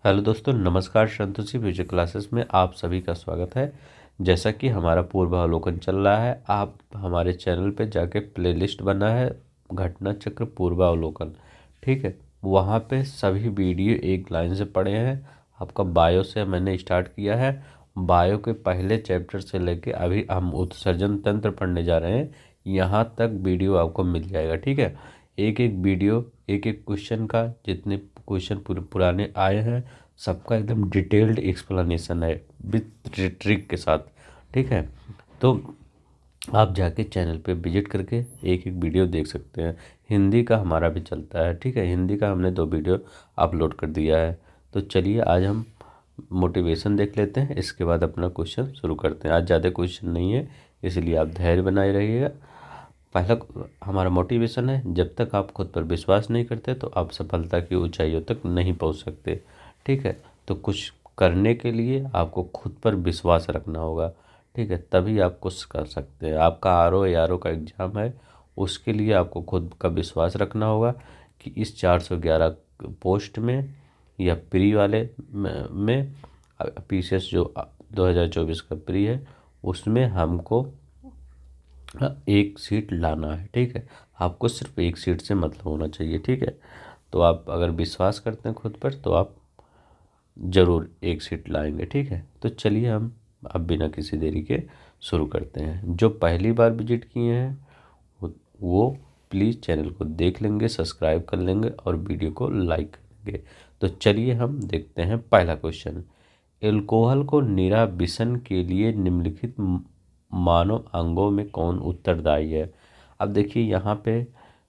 Hello दोस्तों, नमस्कार। Santoshi music classes में आप सभी का स्वागत है। जैसा कि हमारा पूर्वावलोकन चल रहा है, आप हमारे चैनल पे जाके प्लेलिस्ट बना है घटना चक्र पूर्वावलोकन, ठीक है। वहाँ पे सभी वीडियो एक लाइन से पढ़े हैं। आपका बायो से मैंने स्टार्ट किया है। बायो के पहले चैप्टर से लेके अभी हम उत्सर्जन तंत्र पढ़ने जा रहे हैं। यहाँ तक वीडियो आपको मिल जाएगा, ठीक है। एक एक वीडियो, एक एक क्वेश्चन का, जितने क्वेश्चन पुराने आए हैं सबका एकदम डिटेल्ड एक्सप्लेनेशन है विथ ट्रिक के साथ, ठीक है। तो आप जाके चैनल पे विजिट करके एक एक वीडियो देख सकते हैं। हिंदी का हमारा भी चलता है, ठीक है। हिंदी का हमने 2 वीडियो अपलोड कर दिया है। तो चलिए आज हम मोटिवेशन देख लेते हैं, इसके बाद अपना क्वेश्चन शुरू करते हैं। आज ज़्यादा क्वेश्चन नहीं है, इसलिए आप धैर्य बनाए रहिएगा। पहला हमारा मोटिवेशन है, जब तक आप खुद पर विश्वास नहीं करते तो आप सफलता की ऊंचाइयों तक नहीं पहुंच सकते, ठीक है। तो कुछ करने के लिए आपको खुद पर विश्वास रखना होगा, ठीक है, तभी आप कुछ कर सकते हैं। आपका आर ओ का एग्ज़ाम है, उसके लिए आपको खुद का विश्वास रखना होगा कि इस 411 पोस्ट में या प्री वाले में पीसीएस जो 2024 का प्री है उसमें हमको एक सीट लाना है, ठीक है। आपको सिर्फ एक सीट से मतलब होना चाहिए, ठीक है। तो आप अगर विश्वास करते हैं खुद पर तो आप ज़रूर एक सीट लाएंगे, ठीक है। तो चलिए हम अब बिना किसी देरी के शुरू करते हैं। जो पहली बार विजिट किए हैं वो प्लीज़ चैनल को देख लेंगे, सब्सक्राइब कर लेंगे और वीडियो को लाइक करेंगे। तो चलिए हम देखते हैं पहला क्वेश्चन। एल्कोहल को निराविशन के लिए निम्नलिखित मानव अंगों में कौन उत्तरदायी है। अब देखिए यहाँ पे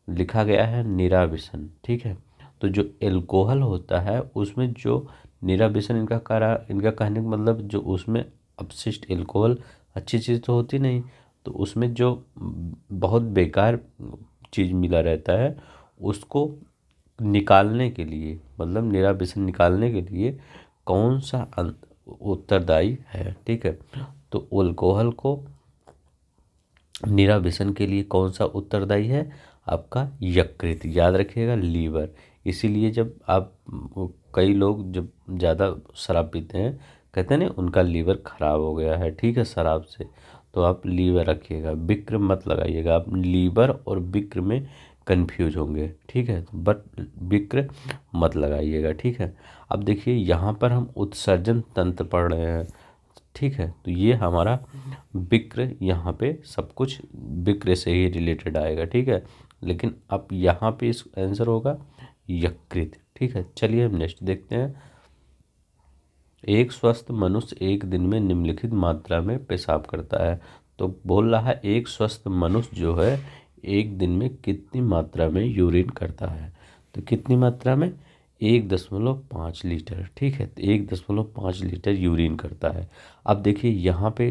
लिखा गया है निराविशन, ठीक है। तो जो एल्कोहल होता है उसमें जो निराविशन, इनका कहने का मतलब जो उसमें अपशिष्ट एल्कोहल, अच्छी चीज़ तो होती नहीं, तो उसमें जो बहुत बेकार चीज़ मिला रहता है उसको निकालने के लिए, मतलब निराविशन निकालने के लिए कौन सा उत्तरदायी है, ठीक है। तो अल्कोहल को निराविशन के लिए कौन सा उत्तरदायी है? आपका यकृत, याद रखिएगा, लीवर। इसीलिए जब आप, कई लोग जब ज़्यादा शराब पीते हैं कहते हैं ना उनका लीवर खराब हो गया है, ठीक है, शराब से। तो आप लीवर रखिएगा, विक्र मत लगाइएगा। आप लीवर और विक्र में कंफ्यूज होंगे, ठीक है, बट विक्र मत लगाइएगा, ठीक है। अब देखिए यहाँ पर हम उत्सर्जन तंत्र पढ़ रहे हैं, ठीक है। तो ये हमारा विक्र, यहाँ पे सब कुछ विक्र से ही रिलेटेड आएगा, ठीक है। लेकिन अब यहाँ पे इस आंसर होगा यकृत, ठीक है। चलिए हम नेक्स्ट देखते हैं। एक स्वस्थ मनुष्य एक दिन में निम्नलिखित मात्रा में पेशाब करता है। तो बोल रहा है एक स्वस्थ मनुष्य जो है एक दिन में कितनी मात्रा में यूरिन करता है। तो कितनी मात्रा में? 1.5 लीटर, ठीक है। तो 1.5 लीटर यूरिन करता है। अब देखिए यहाँ पे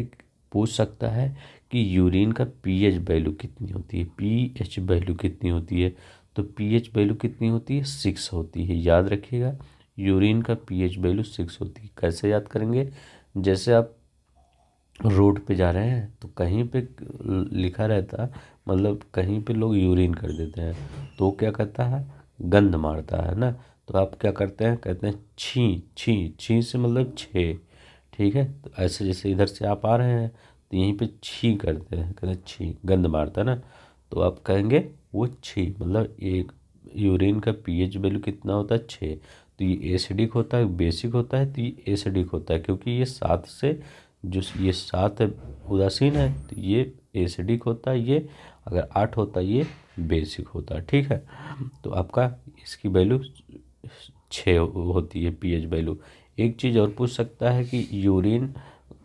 पूछ सकता है कि यूरिन का पीएच वैल्यू कितनी होती है, पीएच वैल्यू कितनी होती है। तो पीएच वैल्यू कितनी होती है? 6 होती है, याद रखिएगा। यूरिन का पीएच वैल्यू 6 होती है। कैसे याद करेंगे? जैसे आप रोड पे जा रहे हैं तो कहीं पे लिखा रहता है, मतलब कहीं पे लोग यूरिन कर देते हैं तो वो क्या करता है? गंध मारता है ना। तो आप क्या करते हैं? कहते हैं छी छी, छी से मतलब 6, ठीक है। तो ऐसे जैसे इधर से आप आ रहे हैं तो यहीं पे छी करते हैं, कहते हैं छी, गंध मारता है ना। तो आप कहेंगे वो छी, मतलब एक यूरिन का पीएच वैल्यू कितना होता है? 6। तो ये एसिडिक होता है, बेसिक होता है, तो ये एसिडिक होता है क्योंकि ये 7 से, जो ये 7 है उदासीन है, तो ये एसिडिक होता है। ये अगर 8 होता है ये बेसिक होता है, ठीक है। तो आपका इसकी वैल्यू 6 होती है पीएच वैल्यू। एक चीज़ और पूछ सकता है कि यूरिन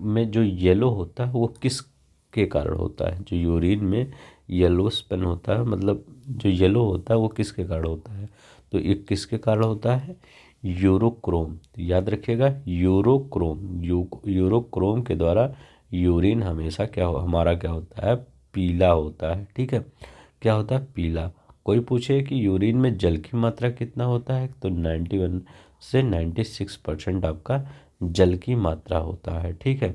में जो येलो होता है वो किस के कारण होता है। जो यूरिन में येलो स्पेन होता है, मतलब जो येलो होता है वो किसके कारण होता है? तो ये किसके कारण होता है? यूरोक्रोम, तो याद रखिएगा यूरोक्रोम, यूरोक्रोम के द्वारा यूरिन हमेशा हमारा क्या होता है? पीला होता है, ठीक है। क्या होता है? पीला। कोई पूछे कि यूरिन में जल की मात्रा कितना होता है, तो 91 से 96% आपका जल की मात्रा होता है, ठीक है।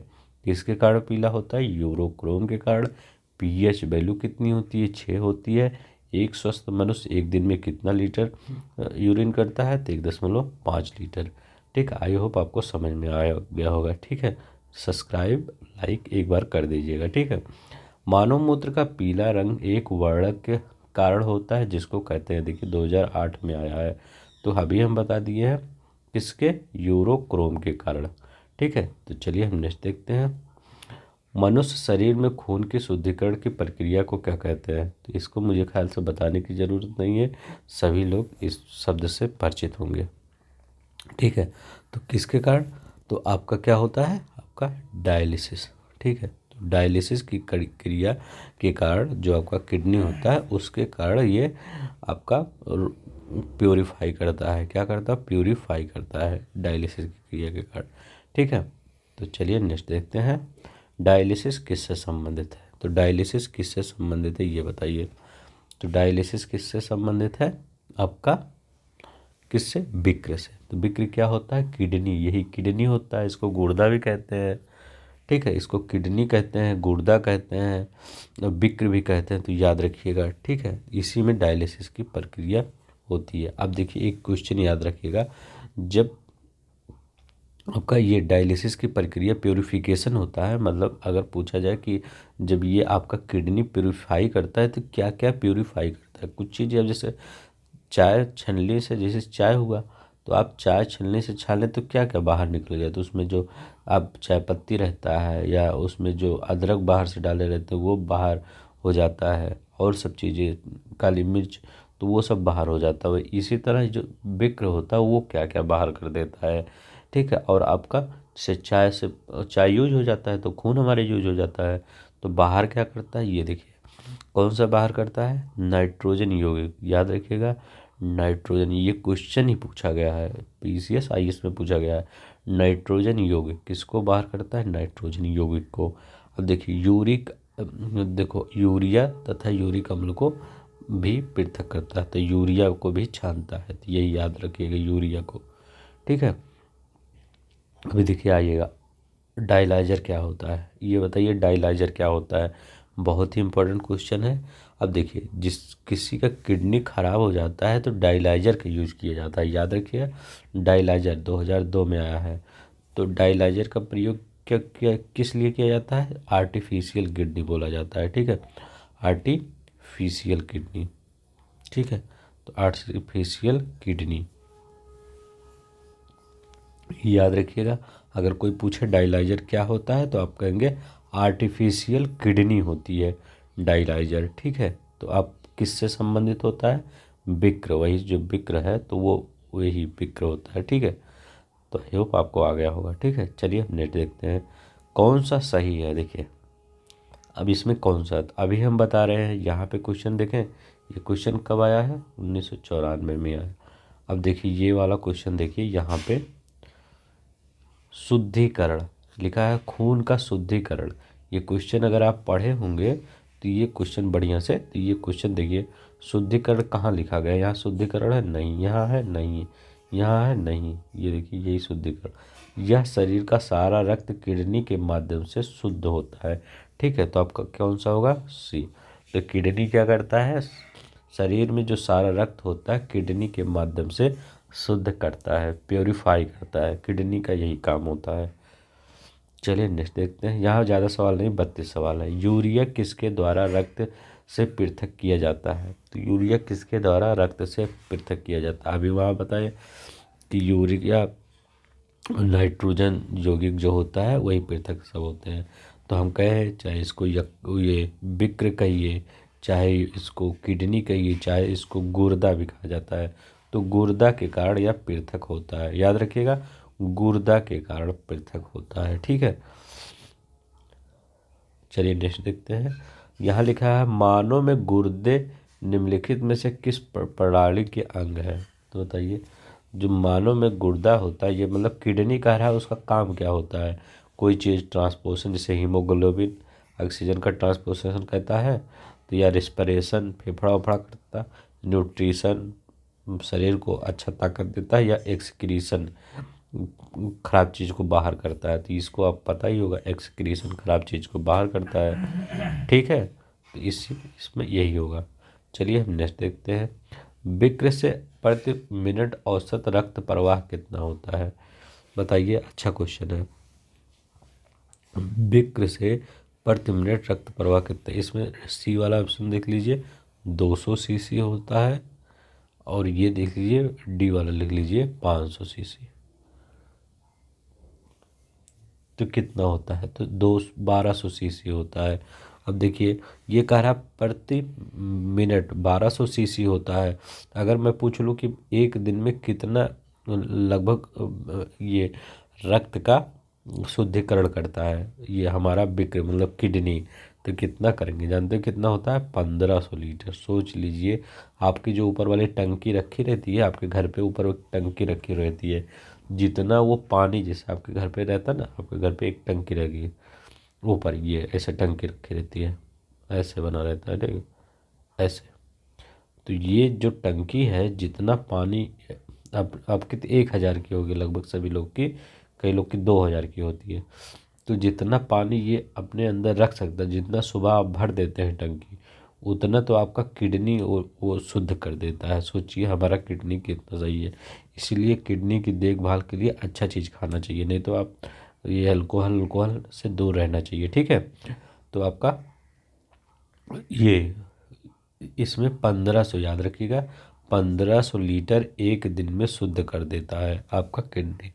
किसके कारण पीला होता है? यूरोक्रोम के कारण। पीएच वैल्यू कितनी होती है? 6 होती है। एक स्वस्थ मनुष्य एक दिन में कितना लीटर यूरिन करता है? तो 1.5 लीटर, ठीक है, आई होप आपको समझ में आया गया होगा। ठीक है, सब्सक्राइब लाइक एक बार कर दीजिएगा। ठीक है, मानव मूत्र का पीला रंग एक वर्णक के कारण होता है जिसको कहते हैं, देखिए 2008 में आया है, तो अभी हम बता दिए हैं किसके, यूरोक्रोम के कारण। ठीक है, तो चलिए हम नेक्स्ट देखते हैं। मनुष्य शरीर में खून के शुद्धिकरण की प्रक्रिया को क्या कहते हैं, तो इसको मुझे ख्याल से बताने की ज़रूरत नहीं है, सभी लोग इस शब्द से परिचित होंगे। ठीक है, तो किसके कारण, तो आपका क्या होता है, आपका डायलिसिस। ठीक है, तो डायलिसिस की क्रिया के कारण जो आपका किडनी होता है उसके कारण ये आपका प्योरीफाई करता है, क्या करता है, प्योरीफाई करता है डायलिसिस की क्रिया के कारण। ठीक है, तो चलिए नेक्स्ट देखते हैं, डायलिसिस किससे संबंधित है, तो डायलिसिस किससे संबंधित है ये बताइए। तो डायलिसिस किससे संबंधित है, आपका किससे, बिक्र से। तो बिक्र क्या होता है, किडनी, यही किडनी होता है, इसको गुर्दा भी कहते हैं। ठीक है, इसको किडनी कहते हैं, गुर्दा कहते हैं, और बिक्र भी कहते हैं, तो याद रखिएगा। ठीक है, इसी में डायलिसिस की प्रक्रिया होती है। अब देखिए एक क्वेश्चन याद रखिएगा, जब आपका ये डायलिसिस की प्रक्रिया प्योरीफिकेशन होता है, मतलब अगर पूछा जाए कि जब ये आपका किडनी प्योरीफाई करता है तो क्या क्या प्योरीफाई करता है, कुछ चीज़, अब जैसे चाय छलनी से, जैसे चाय हुआ तो आप चाय छलनी से छालें तो क्या क्या बाहर निकल गया, तो उसमें जो आप चाय पत्ती रहता है या उसमें जो अदरक बाहर से डाले रहते हैं वो बाहर हो जाता है, और सब चीज़ें, काली मिर्च, तो वो सब बाहर हो जाता है। इसी तरह जो बिक्र होता है वो क्या क्या बाहर कर देता है। ठीक है, और आपका से चाय यूज हो जाता है तो खून हमारे यूज हो जाता है, तो बाहर क्या करता है, ये देखिए कौन सा बाहर करता है, नाइट्रोजन यौगिक, याद रखिएगा नाइट्रोजन, ये क्वेश्चन ही पूछा गया है, पीसीएस आईएएस में पूछा गया है। नाइट्रोजन यौगिक किसको बाहर करता है, नाइट्रोजन यौगिक को। अब देखिए देखो यूरिया तथा यूरिक अम्ल को भी पृथक करता है, तो यूरिया को भी छानता है, तो यही याद रखिएगा यूरिया को। ठीक है, अभी देखिए आइएगा, डायलाइजर क्या होता है, ये बताइए डायलाइजर क्या होता है, बहुत ही इंपॉर्टेंट क्वेश्चन है। अब देखिए जिस किसी का किडनी खराब हो जाता है तो डायलाइजर का यूज किया जाता है, याद रखिए डायलाइजर 2002 में आया है। तो डायलाइजर का प्रयोग क्या क्या किस लिए किया जाता है, आर्टिफिशियल किडनी बोला जाता है। ठीक है, आर्टिफिशियल किडनी। ठीक है, तो आर्टिफिशियल किडनी याद रखिएगा, अगर कोई पूछे डायलाइजर क्या होता है तो आप कहेंगे आर्टिफिशियल किडनी होती है डायलाइजर। ठीक है, तो आप किससे संबंधित होता है, बिक्र, वही जो बिक्र है तो वो वही बिक्र होता है। ठीक है, तो आई होप आपको आ गया होगा। ठीक है, चलिए हम नेक्स्ट देखते हैं, कौन सा सही है। देखिए अब इसमें कौन सा, अभी हम बता रहे हैं, यहाँ पे क्वेश्चन देखें, ये क्वेश्चन कब आया है, 1994 में आया। अब देखिए ये वाला क्वेश्चन देखिए, यहाँ पे शुद्धिकरण लिखा है, खून का शुद्धिकरण। ये क्वेश्चन अगर आप पढ़े होंगे तो ये क्वेश्चन बढ़िया से, तो ये क्वेश्चन देखिए, शुद्धिकरण कहाँ लिखा गया, यहाँ शुद्धिकरण है नहीं, यहाँ है नहीं, यहाँ है नहीं, ये देखिए यही शुद्धिकरण, यह शरीर का सारा रक्त किडनी के माध्यम से शुद्ध होता है। ठीक है, तो आपका कौन सा होगा, सी। तो किडनी क्या करता है, शरीर में जो सारा रक्त होता है किडनी के माध्यम से शुद्ध करता है, प्योरीफाई करता है, किडनी का यही काम होता है। चलिए नेक्स्ट देखते हैं, यहाँ ज़्यादा सवाल नहीं, 32 सवाल है। यूरिया किसके द्वारा रक्त से पृथक किया जाता है, तो यूरिया किसके द्वारा रक्त से पृथक किया जाता है, अभी वहाँ बताए कि यूरिया नाइट्रोजन यौगिक जो होता है वही पृथक सब होते हैं। तो हम कहें चाहे इसको ये बिक्र कहिए, चाहे इसको किडनी कहिए, चाहे इसको गुर्दा भी कहा जाता है, तो गुर्दा के कारण यह पृथक होता है, याद रखिएगा गुर्दा के कारण पृथक होता है। ठीक है, चलिए नेक्स्ट देखते हैं, यहाँ लिखा है मानव में गुर्दे निम्नलिखित में से किस प्रणाली के अंग है, तो बताइए जो मानव में गुर्दा होता है, ये मतलब किडनी कह रहा है, उसका काम क्या होता है, कोई चीज़ ट्रांसपोर्शन, जैसे हीमोग्लोबिन ऑक्सीजन का ट्रांसपोर्टेशन कहता है, तो या रिस्पिरेशन फेफड़ा उफड़ा करता, न्यूट्रिशन शरीर को अच्छा ताकत देता है, या एक्सक्रीशन खराब चीज़ को बाहर करता है, तो इसको आप पता ही होगा, एक्सक्रीशन खराब चीज़ को बाहर करता है। ठीक है, तो इसमें यही होगा। चलिए हम नेक्स्ट देखते हैं, विक्र से प्रति मिनट औसत रक्त प्रवाह कितना होता है, बताइए, अच्छा क्वेश्चन है। विक्र से प्रति मिनट रक्त प्रवाह कितना, इसमें सी वाला ऑप्शन देख लीजिए 200 सीसी होता है, और ये देख लीजिए डी वाला लिख लीजिए 500 सीसी। तो कितना होता है, तो 1200 सीसी होता है। अब देखिए ये कह रहा प्रति मिनट 1200 सीसी होता है। अगर मैं पूछ लूँ कि एक दिन में कितना लगभग ये रक्त का शुद्धिकरण करता है ये हमारा विक्र मतलब किडनी, तो कितना करेंगे, जानते हो कितना होता है, 1500 लीटर। सोच लीजिए आपकी जो ऊपर वाली टंकी रखी रहती है, आपके घर पे ऊपर एक टंकी रखी रहती है, जितना वो पानी जैसे आपके घर पे रहता है ना, आपके घर पे एक टंकी रहेगी ऊपर, ये ऐसे टंकी रखी रहती है, ऐसे बना रहता है, ठीक है, ऐसे। तो ये जो टंकी है जितना पानी, अब कितनी 1000 की होगी लगभग सभी लोग की, कई लोग की 2000 की होती है। तो जितना पानी ये अपने अंदर रख सकता है, जितना सुबह आप भर देते हैं टंकी, उतना तो आपका किडनी वो शुद्ध कर देता है। सोचिए हमारा किडनी कितना सही है। इसीलिए किडनी की देखभाल के लिए अच्छा चीज़ खाना चाहिए, नहीं तो आप ये अल्कोहल से दूर रहना चाहिए, ठीक है। तो आपका ये इसमें 1500 याद रखिएगा, 1500 लीटर एक दिन में शुद्ध कर देता है आपका किडनी,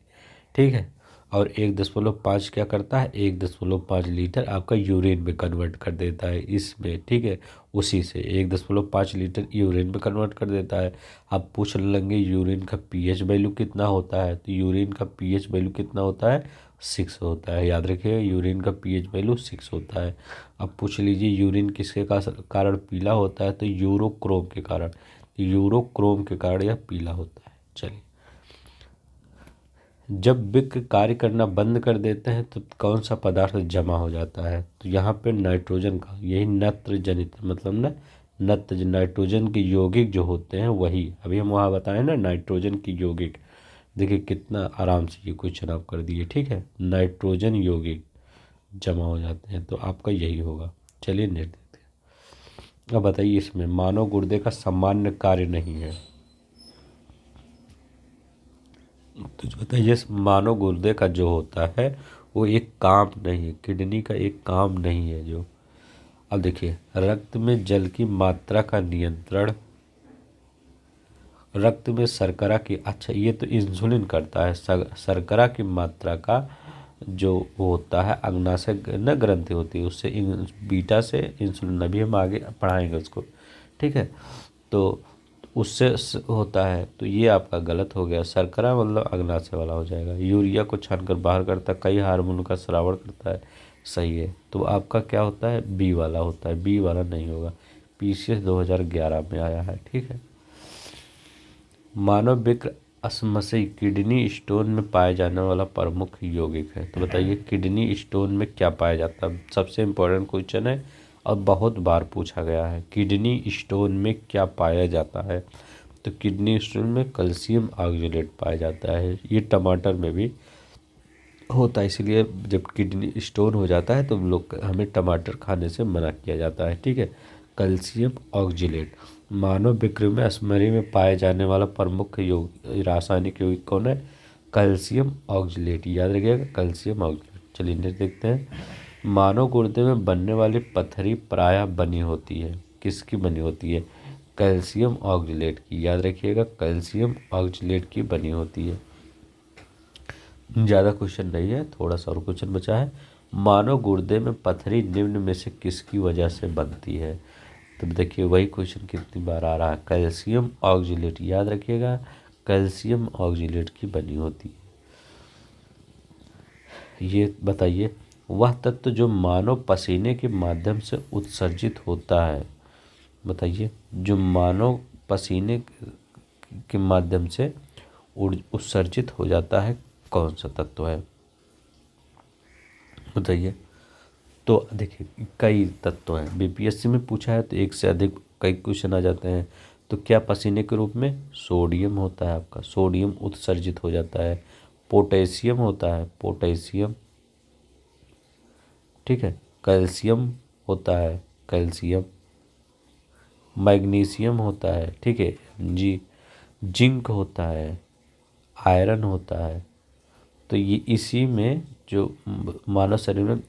ठीक है। और 1.5 क्या करता है, 1.5 लीटर आपका यूरिन में कन्वर्ट कर देता है इसमें, ठीक है। उसी से 1.5 लीटर यूरिन में कन्वर्ट कर देता है। आप पूछ लेंगे यूरिन का पीएच वैल्यू कितना होता है, तो यूरिन का पीएच वैल्यू कितना होता है, 6 होता है। याद रखिएगा यूरिन का पीएच वैल्यू 6 होता है। अब पूछ लीजिए यूरिन किसके कारण पीला होता है, तो यूरोक्रोम के कारण, यूरोक्रोम के कारण यह पीला होता है। चलिए, जब विक्र कार्य करना बंद कर देते हैं तो कौन सा पदार्थ जमा हो जाता है, तो यहाँ पे नाइट्रोजन का, यही नत्र जनित मतलब ना, नत्र नाइट्रोजन के यौगिक जो होते हैं वही, अभी हम वहाँ बताएं ना नाइट्रोजन की यौगिक। देखिए कितना आराम से ये क्वेश्चन आप कर दिए, ठीक है। नाइट्रोजन यौगिक जमा हो जाते हैं, तो आपका यही होगा। चलिए नेक्स्ट देखते हैं। अब बताइए इसमें मानव गुर्दे का सामान्य कार्य नहीं है, तो जो बताइए मानव गुर्दे का जो होता है वो एक काम नहीं है, किडनी का एक काम नहीं है जो। अब देखिए रक्त में जल की मात्रा का नियंत्रण, रक्त में शर्करा की, अच्छा ये तो इंसुलिन करता है, शर्करा की मात्रा का जो वो होता है अग्नाशय न ग्रंथि होती है, उससे बीटा से इंसुलिन, अभी हम आगे पढ़ाएंगे उसको, ठीक है। तो उससे होता है, तो ये आपका गलत हो गया, शर्करा मतलब अग्नाशय वाला हो जाएगा। यूरिया को छानकर बाहर करता है, कई हार्मोन का स्रावण करता है, सही है। तो आपका क्या होता है, बी वाला होता है, बी वाला नहीं होगा। पीसीएस 2011 में आया है, ठीक है। मानव विक्र अस्मसी किडनी स्टोन में पाया जाने वाला प्रमुख यौगिक है, तो बताइए किडनी स्टोन में क्या पाया जाता है, सबसे इम्पोर्टेंट क्वेश्चन है और बहुत बार पूछा गया है, किडनी स्टोन में क्या पाया जाता है। तो किडनी स्टोन में कैल्शियम ऑक्जेलेट पाया जाता है, ये टमाटर में भी होता है, इसीलिए जब किडनी स्टोन हो जाता है तो लोग हमें टमाटर खाने से मना किया जाता है, ठीक है। Calcium oxalate. मानव विक्र में स्मरी में पाए जाने वाला प्रमुख रासायनिक यौगिक कौन है, कैल्शियम ऑक्जेलेट, याद रखिएगा कैल्शियम ऑक्जेलेट। चलिए नेक्स्ट देखते हैं। मानव गुर्दे में बनने वाली पथरी प्रायः बनी होती है, किसकी बनी होती है, कैल्शियम ऑक्जेलेट की, याद रखिएगा कैल्शियम ऑक्जेलेट की बनी होती है। ज़्यादा क्वेश्चन नहीं है, थोड़ा सा और क्वेश्चन बचा है। मानव गुर्दे में पथरी निम्न में से किसकी वजह से बनती है, तो देखिए वही क्वेश्चन कितनी बार आ रहा है, कैल्शियम ऑक्जेलेट, याद रखिएगा कैल्शियम ऑक्जेलेट की बनी होती है। ये बताइए वह तत्व जो मानव पसीने के माध्यम से उत्सर्जित होता है, बताइए जो मानव पसीने के माध्यम से उत्सर्जित हो जाता है, कौन सा तत्व है, बताइए। तो देखिए कई तत्व हैं, बीपीएससी में पूछा है तो एक से अधिक कई क्वेश्चन आ जाते हैं। तो क्या पसीने के रूप में सोडियम होता है, आपका सोडियम उत्सर्जित हो जाता है। पोटेशियम होता है, पोटेशियम, ठीक है। कैल्शियम होता है, कैल्शियम। मैग्नीशियम होता है, ठीक है जी। जिंक होता है, आयरन होता है, तो ये इसी में जो मानव शरीर में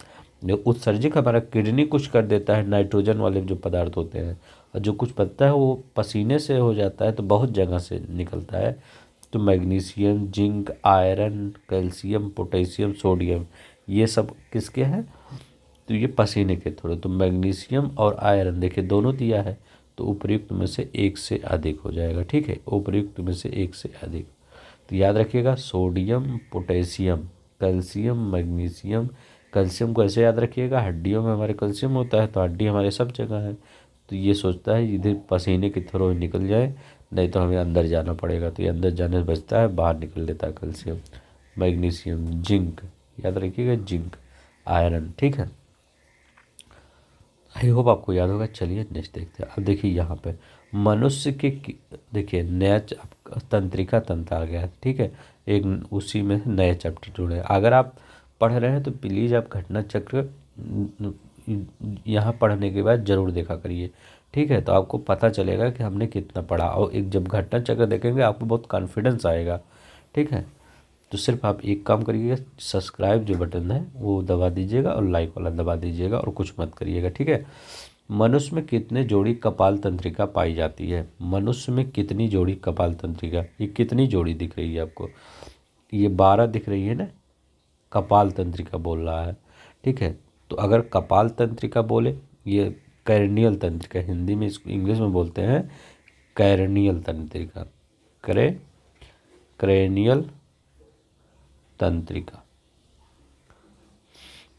जो उत्सर्जक हमारा किडनी कुछ कर देता है, नाइट्रोजन वाले जो पदार्थ होते हैं, और जो कुछ बनता है वो पसीने से हो जाता है, तो बहुत जगह से निकलता है। तो magnesium, zinc, iron, calcium, potassium, sodium, ये सब किसके हैं? तो ये पसीने के थ्रू। तो मैग्नीशियम और आयरन देखिए दोनों दिया है, तो उपयुक्त में से एक से अधिक हो जाएगा। ठीक है, उपयुक्त में से एक से अधिक। तो याद रखिएगा, sodium, potassium, calcium, magnesium. Calcium को ऐसे याद रखिएगा, हड्डियों में हमारे कैल्शियम होता है, तो हड्डी हमारे सब जगह है। तो ये सोचता है इधर पसीने के थ्रू निकल जाए, नहीं तो हमें अंदर जाना पड़ेगा, तो ये अंदर जाने से बचता है, बाहर निकल लेता है कैल्शियम। मैग्नीशियम, जिंक, याद रखिएगा जिंक, आयरन। ठीक है, आई होप आपको याद होगा। चलिए नेक्स्ट देखते हैं। अब देखिए यहाँ पे मनुष्य के देखिए नया तंत्रिका तंत्र आ गया है। ठीक है, एक उसी में नए चैप्टर जुड़े हैं। अगर आप पढ़ रहे हैं तो प्लीज़ आप घटना चक्र यहाँ पढ़ने के बाद ज़रूर देखा करिए। ठीक है, तो आपको पता चलेगा कि हमने कितना पढ़ा, और एक जब घटना चक्र देखेंगे आपको बहुत कॉन्फिडेंस आएगा। ठीक है, तो सिर्फ आप एक काम करिएगा, सब्सक्राइब जो बटन है वो दबा दीजिएगा और लाइक वाला दबा दीजिएगा, और कुछ मत करिएगा। ठीक है, मनुष्य में कितने जोड़ी कपाल तंत्रिका पाई जाती है? मनुष्य में कितनी जोड़ी कपाल तंत्रिका, ये कितनी जोड़ी दिख रही है आपको? ये 12 दिख रही है ना, कपाल तंत्रिका बोल रहा है। ठीक है, तो अगर कपाल तंत्रिका बोले, ये कैरनियल तंत्रिका, हिंदी में इसको इंग्लिश में बोलते हैं कैरनियल तंत्रिका, क्रेनियल तंत्रिका।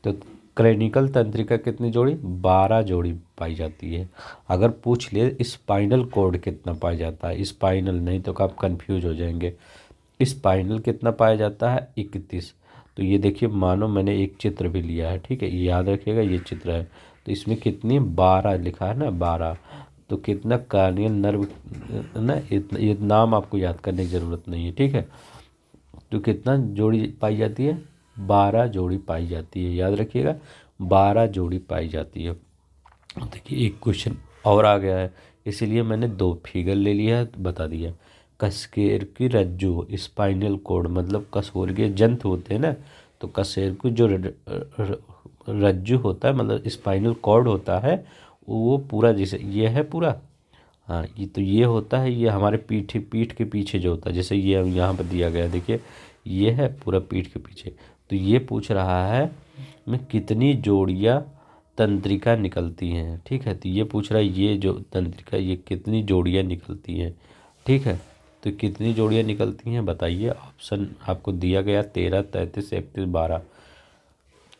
तो क्रेनिकल तंत्रिका कितनी जोड़ी? 12 जोड़ी पाई जाती है। अगर पूछ ले स्पाइनल कॉर्ड कितना पाया जाता है, स्पाइनल नहीं तो आप कंफ्यूज हो जाएंगे। स्पाइनल कितना पाया जाता है? 31। तो ये देखिए, मानो मैंने एक चित्र भी लिया है। ठीक है, ये याद रखिएगा, ये चित्र है, तो इसमें कितनी 12 लिखा है ना, 12। तो कितना कार्नियल नर्व ना, इतना ये नाम आपको याद करने की ज़रूरत नहीं है। ठीक है, तो कितना जोड़ी पाई जाती है? 12 जोड़ी पाई जाती है, याद रखिएगा, 12 जोड़ी पाई जाती है। देखिए एक क्वेश्चन और आ गया है, इसीलिए मैंने 2 फिगर ले लिया है, तो बता दिया। कशेर की रज्जु, स्पाइनल कॉर्ड, मतलब कशेर के जंतु होते हैं ना, तो कशेर की जो रज्जु होता है, मतलब स्पाइनल कॉर्ड होता है, वो पूरा जैसे ये है पूरा, हाँ ये तो ये होता है, ये हमारे पीठ के पीछे जो होता है, जैसे ये यहाँ पर दिया गया देखिए, ये है पूरा पीठ के पीछे। तो ये पूछ रहा है में कितनी जोड़ियाँ तंत्रिका निकलती हैं। ठीक है, तो ये पूछ रहा है ये जो तंत्रिका ये कितनी जोड़ियाँ निकलती हैं। ठीक है, तो कितनी जोड़ियाँ निकलती हैं बताइए। ऑप्शन आपको दिया गया 13, 33, 31, 12।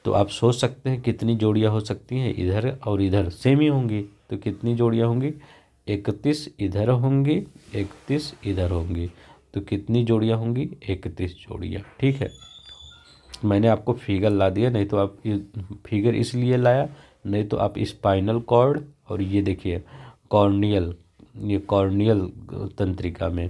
तो आप सोच सकते हैं कितनी जोड़ियाँ हो सकती हैं, इधर और इधर सेम ही होंगी, तो कितनी जोड़ियाँ होंगी? 31 इधर होंगी, 31 इधर होंगी, तो कितनी जोड़ियाँ होंगी? 31 जोड़ियाँ। ठीक है, मैंने आपको फिगर ला दिया, नहीं तो आप फिगर इसलिए लाया, नहीं तो आप स्पाइनल कॉर्ड और ये देखिए कॉर्नियल, ये कॉर्नियल तंत्रिका में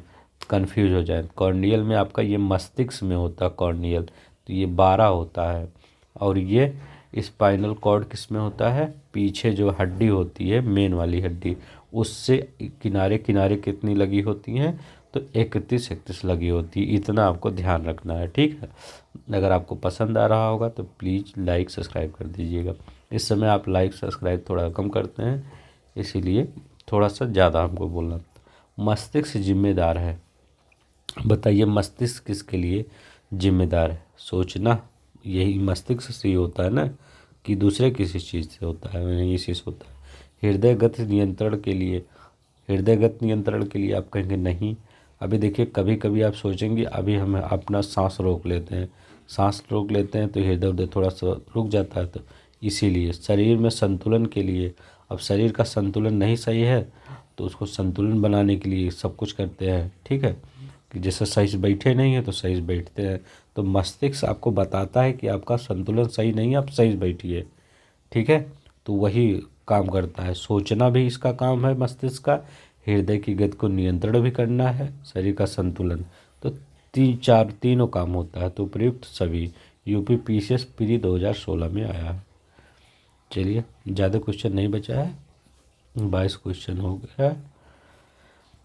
कंफ्यूज हो जाए। कॉर्नियल में आपका ये मस्तिष्क में होता है कॉर्नियल, तो ये 12 होता है, और ये स्पाइनल कॉर्ड किस में होता है? पीछे जो हड्डी होती है, मेन वाली हड्डी, उससे किनारे किनारे कितनी लगी होती हैं? तो 31 लगी होती है। इतना आपको ध्यान रखना है। ठीक है, अगर आपको पसंद आ रहा होगा तो प्लीज़ लाइक सब्सक्राइब कर दीजिएगा। इस समय आप लाइक सब्सक्राइब थोड़ा कम करते हैं, इसीलिए थोड़ा सा ज़्यादा हमको बोलना। मस्तिष्क जिम्मेदार है, बताइए मस्तिष्क किसके लिए जिम्मेदार है? सोचना यही मस्तिष्क से ही होता है ना, कि दूसरे किसी चीज़ से होता है? यही चीज़ होता है। हृदय गति नियंत्रण के लिए, हृदय गति नियंत्रण के लिए आप कहेंगे नहीं। अभी देखिए कभी कभी आप सोचेंगे, अभी हम अपना सांस रोक लेते हैं, सांस रोक लेते हैं तो हृदय उधर थोड़ा सा रुक जाता है, तो इसीलिए शरीर में संतुलन के लिए। अब शरीर का संतुलन नहीं सही है, तो उसको संतुलन बनाने के लिए सब कुछ करते हैं। ठीक है, कि जैसे सही से बैठे नहीं है तो सही से बैठते हैं, तो मस्तिष्क आपको बताता है कि आपका संतुलन सही नहीं है, आप सही से बैठिए। ठीक है, तो वही काम करता है, सोचना भी इसका काम है मस्तिष्क का, हृदय की गति को नियंत्रण भी करना है, शरीर का संतुलन, तो तीनों काम होता है। तो प्रयुक्त सभी यूपी पीसीएस प्री 2016 में आया है। चलिए ज़्यादा क्वेश्चन नहीं बचा है, 22 क्वेश्चन हो गया है।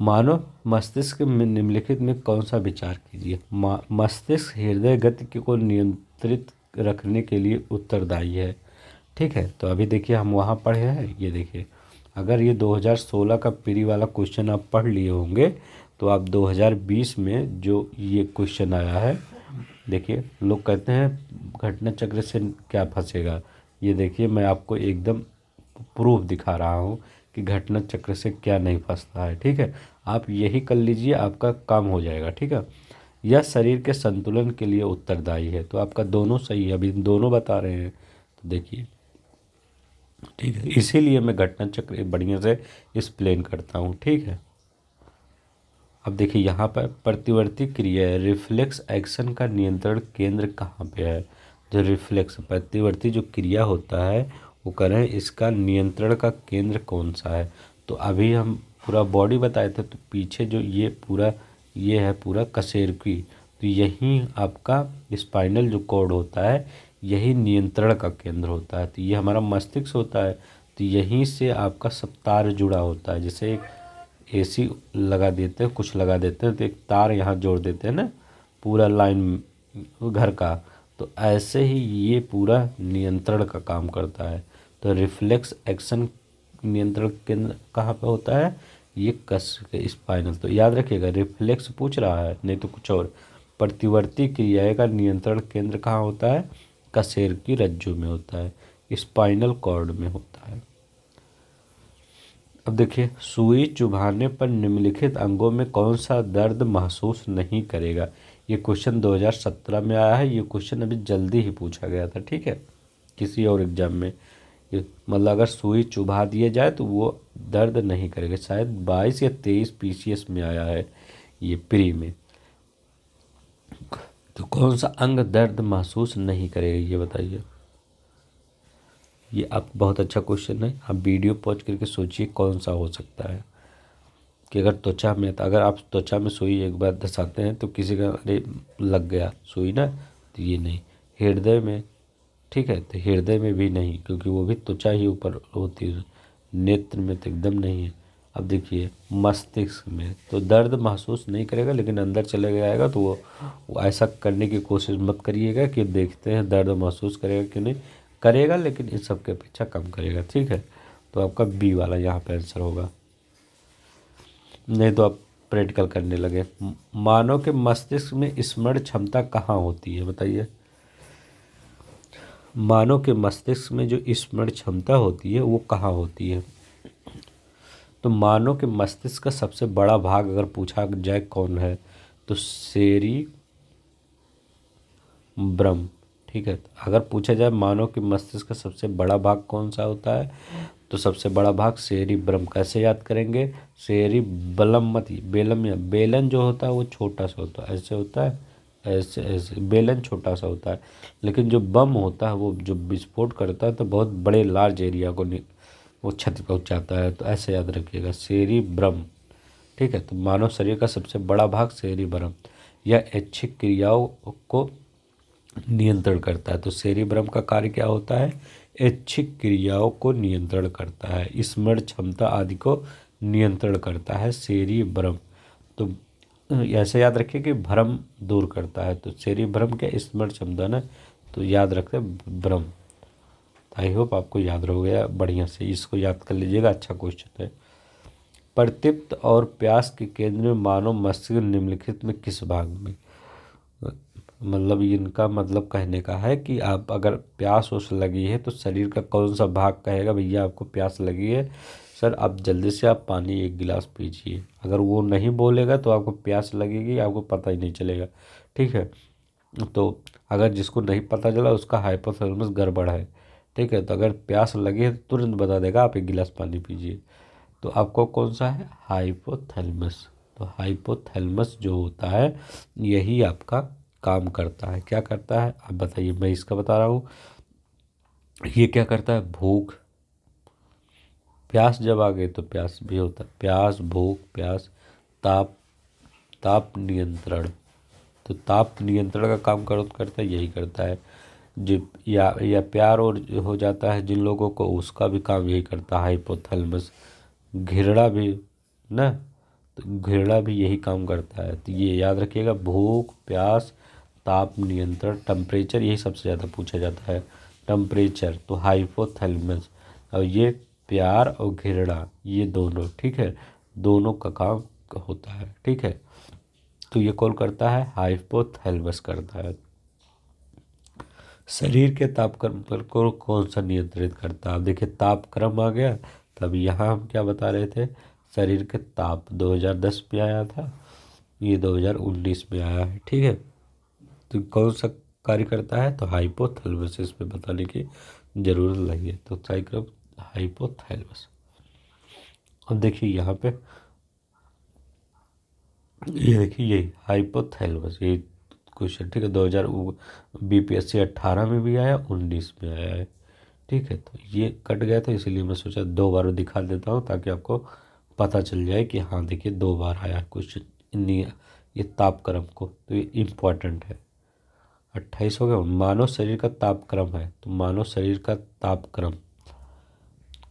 मानव मस्तिष्क में निम्नलिखित में कौन सा विचार कीजिए। मस्तिष्क हृदय गति को नियंत्रित रखने के लिए उत्तरदायी है। ठीक है, तो अभी देखिए हम वहाँ पढ़े हैं, ये देखिए अगर ये 2016 का प्री वाला क्वेश्चन आप पढ़ लिए होंगे तो आप 2020 में जो ये क्वेश्चन आया है, देखिए लोग कहते हैं घटना चक्र से क्या फंसेगा, ये देखिए मैं आपको एकदम प्रूफ दिखा रहा हूँ कि घटना चक्र से क्या नहीं फंसता है। ठीक है, आप यही कर लीजिए, आपका काम हो जाएगा। ठीक है, यह शरीर के संतुलन के लिए उत्तरदायी है, तो आपका दोनों सही है, अभी दोनों बता रहे हैं। तो देखिए ठीक है, इसीलिए मैं घटना चक्र बढ़िया से एक्सप्लेन करता हूँ। ठीक है, अब देखिए यहाँ पर प्रतिवर्ती क्रिया है, रिफ्लेक्स एक्शन का नियंत्रण केंद्र कहाँ पे है। जो रिफ्लेक्स प्रतिवर्ती जो क्रिया होता है वो कह रहे हैं इसका नियंत्रण का केंद्र कौन सा है। तो अभी हम पूरा बॉडी बताए थे, तो पीछे जो ये पूरा ये है पूरा कशेरुकी, तो यही आपका स्पाइनल जो कॉर्ड होता है यही नियंत्रण का केंद्र होता है। तो ये हमारा मस्तिष्क होता है, तो यहीं से आपका सब तार जुड़ा होता है। जैसे एक एसी लगा देते हैं, कुछ लगा देते हैं तो एक तार यहाँ जोड़ देते हैं ना, पूरा लाइन घर का, तो ऐसे ही ये पूरा नियंत्रण का काम करता है। तो रिफ्लेक्स एक्शन नियंत्रण केंद्र कहाँ पे होता है, ये कश के स्पाइनल। तो याद रखिएगा रिफ्लेक्स पूछ रहा है नहीं तो कुछ और। प्रतिवर्ती क्रिया का नियंत्रण केंद्र कहाँ होता है, कशेर की रज्जु में होता है, स्पाइनल कॉर्ड में होता है। अब देखिए सुई चुभाने पर निम्नलिखित अंगों में कौन सा दर्द महसूस नहीं करेगा। ये क्वेश्चन 2017 में आया है, ये क्वेश्चन अभी जल्दी ही पूछा गया था। ठीक है, किसी और एग्जाम में ये मतलब अगर सुई चुभा दिए जाए तो वो दर्द नहीं करेगा। शायद 22 या 23 पीसीएस में आया है ये प्री में। तो कौन सा अंग दर्द महसूस नहीं करेगा ये बताइए। ये आप बहुत अच्छा क्वेश्चन है, आप वीडियो पॉज करके सोचिए कौन सा हो सकता है। कि अगर त्वचा में, तो अगर आप त्वचा में सुई एक बार धंसाते हैं तो किसी का अरे लग गया सुई ना, तो ये नहीं। हृदय में, ठीक है, तो हृदय में भी नहीं क्योंकि वो भी त्वचा ही ऊपर होती है। नेत्र में तो एकदम नहीं है। अब देखिए मस्तिष्क में तो दर्द महसूस नहीं करेगा, लेकिन अंदर चले जाएगा तो वो ऐसा करने की कोशिश मत करिएगा कि देखते हैं दर्द महसूस करेगा कि नहीं करेगा, लेकिन इन सब के अपेक्षा कम करेगा। ठीक है, तो आपका बी वाला यहाँ पे आंसर होगा, नहीं तो आप प्रैक्टिकल करने लगे। मानव के मस्तिष्क में स्मरण क्षमता कहाँ होती है बताइए। मानव के मस्तिष्क में जो स्मरण क्षमता होती है वो कहाँ होती है। तो मानव के मस्तिष्क का सबसे बड़ा भाग अगर पूछा जाए कौन है, तो सेरी ब्रह्म। ठीक है, अगर पूछा जाए मानव के मस्तिष्क का सबसे बड़ा भाग कौन सा होता है, तो सबसे बड़ा भाग सेरी ब्रह्म। कैसे याद करेंगे, सेरी बलम मत, बेलम या बेलन जो होता है वो छोटा सा होता है, ऐसे होता है, ऐसे ऐसे बेलन छोटा सा होता है, लेकिन जो बम होता है वो जो विस्फोट करता है तो बहुत बड़े लार्ज एरिया को वो क्षति पहुंचाता है। तो ऐसे याद रखिएगा सेरी ब्रह्म। ठीक है, तो मानव शरीर का सबसे बड़ा भाग सेरी ब्रह्म, यह ऐच्छिक क्रियाओं को नियंत्रण करता है। तो सेरिब्रम का कार्य क्या होता है, ऐच्छिक क्रियाओं को नियंत्रण करता है, स्मरण क्षमता आदि को नियंत्रण करता है सेरिब्रम। तो ऐसे याद रखिए कि भ्रम दूर करता है। तो सेरिब्रम क्या स्मरण क्षमता ना, तो याद रखते हैं ब्रह्म। आई होप आपको याद रह गया बढ़िया से, इसको याद कर लीजिएगा, अच्छा क्वेश्चन है। प्रतृप्त और प्यास के केंद्र में मानव मस्तिष्क निम्नलिखित में किस भाग में, मतलब इनका मतलब कहने का है कि आप अगर प्यास उस लगी है तो शरीर का कौन सा भाग कहेगा भैया आपको प्यास लगी है, सर आप जल्दी से आप पानी एक गिलास पीजिए। अगर वो नहीं बोलेगा तो आपको प्यास लगेगी, आपको पता ही नहीं चलेगा। ठीक है, तो अगर जिसको नहीं पता चला उसका हाइपोथैलेमस गड़बड़ है। ठीक है, तो अगर प्यास लगी है तो तुरंत बता देगा आप एक गिलास पानी पीजिए। तो आपको कौन सा है, हाइपोथैलेमस। तो हाइपोथैलेमस जो होता है यही आपका काम करता है। क्या करता है आप बताइए, मैं इसका बता रहा हूँ। ये क्या करता है, भूख प्यास जब आ गई तो प्यास भी होता है, प्यास भूख प्यास, ताप ताप नियंत्रण। तो ताप नियंत्रण का काम करता है, यही करता है। जो या प्यार और हो जाता है जिन लोगों को, उसका भी काम यही करता है हाइपोथैलेमस। घृणा भी ना, तो घेड़ा भी यही काम करता है। तो ये याद रखिएगा, भूख, प्यास, ताप नियंत्रण, टेम्परेचर, यही सबसे ज़्यादा पूछा जाता है। टेम्परेचर तो हाइपोथैलेमस, और ये प्यार और घृणा ये दोनों, ठीक है, दोनों का काम होता है, ठीक है। तो ये कौन करता है? हाइपोथैलेमस करता है। शरीर के तापक्रम पर को कौन सा नियंत्रित करता है? अब देखिए तापक्रम आ गया, तब यहाँ हम क्या बता रहे थे? शरीर के ताप 2010 में आया था, ये 2019 में आया है, ठीक है। तो कौन सा कार्य करता है? तो हाइपोथैलेमस, पे बताने की जरूरत नहीं है। तो साइक्रम हाइपोथैलेमस। अब देखिए यहाँ पे, ये देखिए ये हाइपोथैलेमस, ये क्वेश्चन, ठीक है, 2000 बीपीएससी 18 में भी आया, 19 में आया है, ठीक है। तो ये कट गया था, इसीलिए मैं सोचा 2 बार दिखा देता हूँ ताकि आपको पता चल जाए कि हाँ देखिए 2 बार आया क्वेश्चन ये तापक्रम को, तो ये इम्पोर्टेंट है। 28 हो गया। मानव शरीर का तापक्रम है, तो मानव शरीर का तापक्रम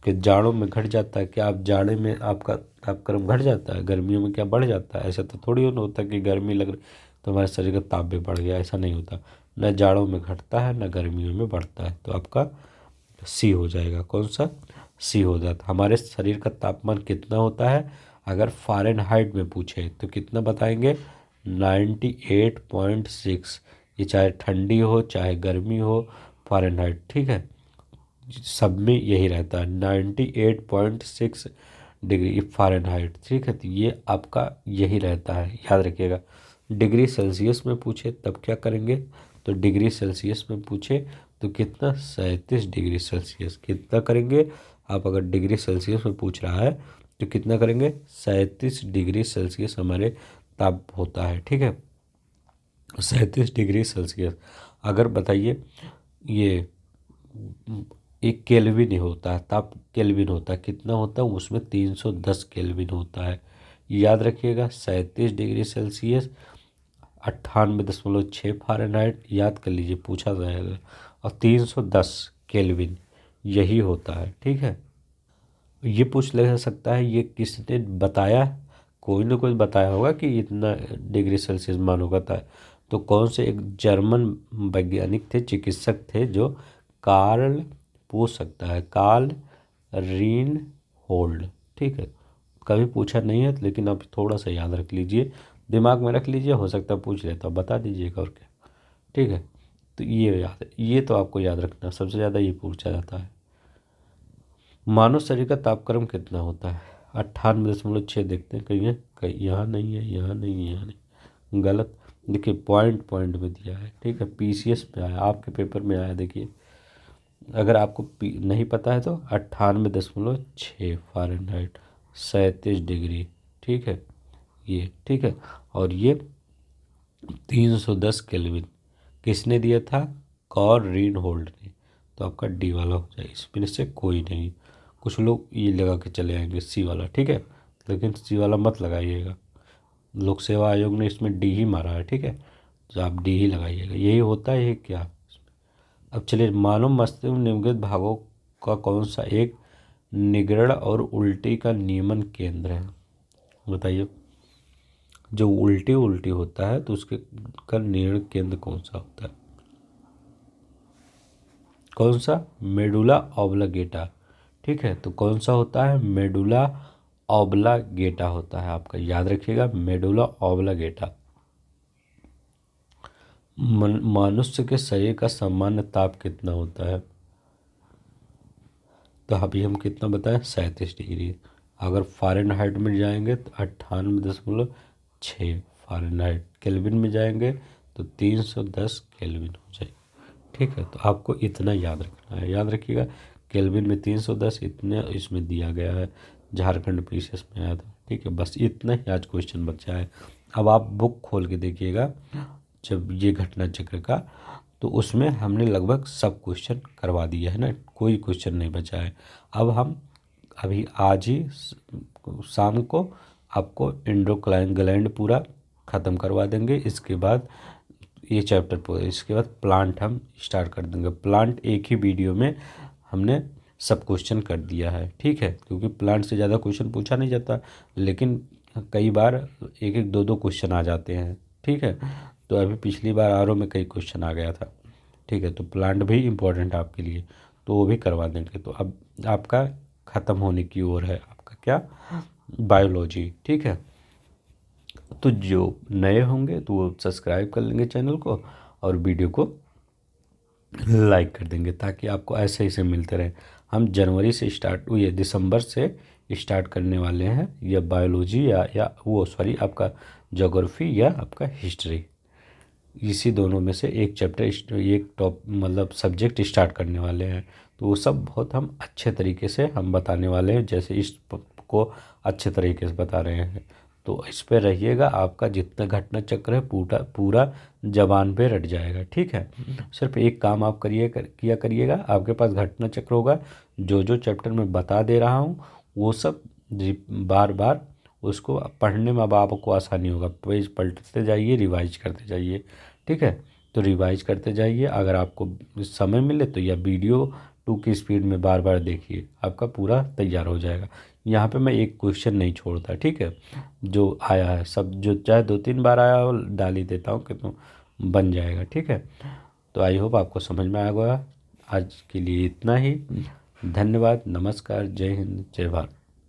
कि जाड़ों में घट जाता है क्या? आप जाड़े में आपका तापक्रम घट जाता है, गर्मियों में क्या बढ़ जाता है? ऐसा तो थोड़ी होता कि गर्मी लग रही तो हमारे शरीर का ताप भी बढ़ गया, ऐसा नहीं होता। न जाड़ों में घटता है, न गर्मियों में बढ़ता है। तो आपका सी हो जाएगा। कौन सा? सी हो जाता। हमारे शरीर का तापमान कितना होता है? अगर फ़ारेनहाइट में पूछे तो कितना बताएंगे? 98.6। ये चाहे ठंडी हो चाहे गर्मी हो, फ़ारेनहाइट, ठीक है, सब में यही रहता है 98.6 डिग्री फ़ारेनहाइट, ठीक है। तो ये आपका यही रहता है, याद रखिएगा। डिग्री सेल्सियस में पूछे तब क्या करेंगे? तो डिग्री सेल्सियस में पूछे तो कितना? 37 डिग्री सेल्सियस। कितना करेंगे? आप अगर डिग्री सेल्सियस में पूछ रहा है तो कितना करेंगे? 37 डिग्री सेल्सियस हमारे ताप होता है, ठीक है, 37 डिग्री सेल्सियस। अगर बताइए ये एक केल्विन ही होता है, ताप केल्विन होता है, कितना होता है उसमें? 310 केल्विन होता है। याद रखिएगा 37 डिग्री सेल्सियस 98.6 फ़ारेनहाइट, याद कर लीजिए, पूछा जाएगा। और 310 केल्विन यही होता है, ठीक है। ये पूछ ले सकता है ये किसने बताया? कोई ना कोई बताया होगा कि इतना डिग्री सेल्सियस मान होगा था। तो कौन से? एक जर्मन वैज्ञानिक थे, चिकित्सक थे, जो कार्ल, पूछ सकता है, कार्ल रीन होल्ड, ठीक है। कभी पूछा नहीं है लेकिन आप थोड़ा सा याद रख लीजिए, दिमाग में रख लीजिए, हो सकता है पूछ लेता, बता दीजिएगा और क्या, ठीक है। तो ये याद है, ये तो आपको याद रखना, सबसे ज़्यादा ये पूछा जाता है। मानव शरीर का तापक्रम कितना होता है? 98.6। देखते हैं कहीं है, कहीं यहाँ नहीं है, यहाँ नहीं है, यहाँ नहीं, गलत। देखिए पॉइंट पॉइंट में दिया है, ठीक है, पीसीएस में आया, आपके पेपर में आया। देखिए अगर आपको नहीं पता है तो 98.6 फ़ारेनहाइट, 37 डिग्री, ठीक है, ये ठीक है। और ये 310 केल्विन किसने दिया था? कॉर रीन होल्ड ने। तो आपका डी वाला हो जाए, इसमें से कोई नहीं। कुछ लोग ये लगा के चले आएंगे सी वाला, ठीक है, लेकिन सी वाला मत लगाइएगा, लोक सेवा आयोग ने इसमें डी ही मारा है, ठीक है, तो आप डी ही लगाइएगा, यही होता है। ये क्या? अब चलिए, मानव मस्तिष्क में निम्नलिखित भागों का कौन सा एक निगरण और उल्टी का नियमन केंद्र है? बताइए। जो उल्टी उल्टी होता है तो उसके का नियमन केंद्र कौन सा होता है? कौन सा? मेडुला ऑब्लांगेटा, ठीक है। तो कौन सा होता है? मेडुला ऑब्लांगेटा होता है आपका, याद रखिएगा, मेडुला ऑब्लांगेटा। मनुष्य के शरीर का सामान्य ताप कितना होता है? तो अभी हम कितना बताएं? 37 डिग्री। अगर फ़ारेनहाइट में जाएंगे तो 98.6 फ़ारेनहाइट, केल्विन में जाएंगे तो 310 केल्विन हो जाए, ठीक है। तो आपको इतना याद रखना है, याद रखिएगा, केल्विन में 310, इतने इसमें दिया गया है, झारखंड पीसीएस में आया था, ठीक है। बस इतना ही आज क्वेश्चन बचा है। अब आप बुक खोल के देखिएगा, जब ये घटना चक्र का, तो उसमें हमने लगभग सब क्वेश्चन करवा दिया है ना, कोई क्वेश्चन नहीं बचा है। अब हम अभी आज ही शाम को आपको एंडोक्लाइन पूरा ख़त्म करवा देंगे। इसके बाद ये चैप्टर पूरा, इसके बाद प्लांट हम स्टार्ट कर देंगे। प्लांट एक ही वीडियो में हमने सब क्वेश्चन कर दिया है, ठीक है, क्योंकि प्लांट से ज़्यादा क्वेश्चन पूछा नहीं जाता, लेकिन कई बार एक एक दो दो क्वेश्चन आ जाते हैं, ठीक है। तो अभी पिछली बार आरओ में कई क्वेश्चन आ गया था, ठीक है। तो प्लांट भी इम्पोर्टेंट है आपके लिए, तो वो भी करवा देंगे। तो अब आपका ख़त्म होने की ओर है आपका क्या, बायोलॉजी, ठीक है। तो जो नए होंगे तो वो सब्सक्राइब कर लेंगे चैनल को और वीडियो को लाइक कर देंगे, ताकि आपको ऐसे ऐसे मिलते रहे। हम जनवरी से स्टार्ट हुए, दिसंबर से स्टार्ट करने वाले हैं, या बायोलॉजी या वो सॉरी आपका ज्योग्राफी या आपका हिस्ट्री, इसी दोनों में से एक चैप्टर, एक टॉप मतलब सब्जेक्ट स्टार्ट करने वाले हैं। तो वो सब बहुत हम अच्छे तरीके से हम बताने वाले हैं, जैसे इस को अच्छे तरीके से बता रहे हैं। तो इस पे रहिएगा, आपका जितना घटना चक्र है पूरा पूरा जबान पे रट जाएगा, ठीक है। सिर्फ एक काम आप किया करिएगा, आपके पास घटना चक्र होगा, जो जो चैप्टर मैं बता दे रहा हूँ वो सब बार बार उसको पढ़ने में अब आपको आसानी होगा। पेज पलटते जाइए, रिवाइज करते जाइए, ठीक है। तो रिवाइज करते जाइए, अगर आपको समय मिले तो या वीडियो 2 की स्पीड में बार बार देखिए, आपका पूरा तैयार हो जाएगा। यहाँ पे मैं एक क्वेश्चन नहीं छोड़ता, ठीक है। जो आया है सब, जो चाहे 2-3 बार आया हो डाल ही देता हूँ कि तो बन जाएगा, ठीक है। तो आई होप आपको समझ में आ गया। आज के लिए इतना ही। धन्यवाद, नमस्कार, जय हिंद, जय भारत।